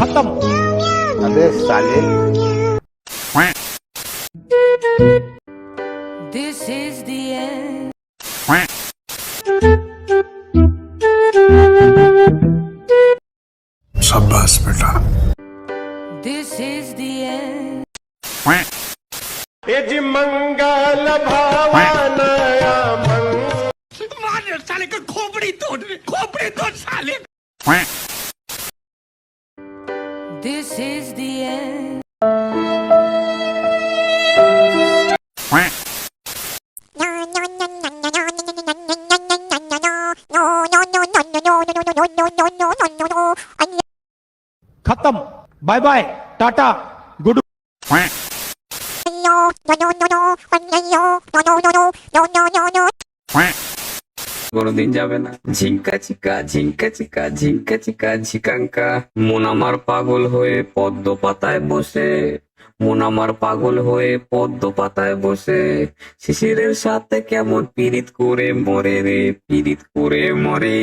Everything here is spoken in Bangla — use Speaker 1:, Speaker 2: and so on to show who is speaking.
Speaker 1: खत्म।
Speaker 2: अबे साले।
Speaker 3: This is the end.
Speaker 4: शाबाश बेटा।
Speaker 3: This is the end.
Speaker 2: यजि मंगल भावनया
Speaker 1: मार साले का खोपड़ी तोड़ साले।
Speaker 3: This is the end.
Speaker 1: खत्म। Bye bye tata good.
Speaker 5: কোনদিন যাবে না। ঝিঙ্কা চিকা ঝিঙ্কা চিকা ঝিঙ্কা চিকা ঝিকাঙ্কা, মন আমার পাগল হয়ে পদ্ম পাতায় বসে, মন আমার পাগল হয়ে পদ্ম পাতায় বসে, শিশিরের সাথে কেমন পীড়িত করে মরে রে, পীড়িত করে মরে।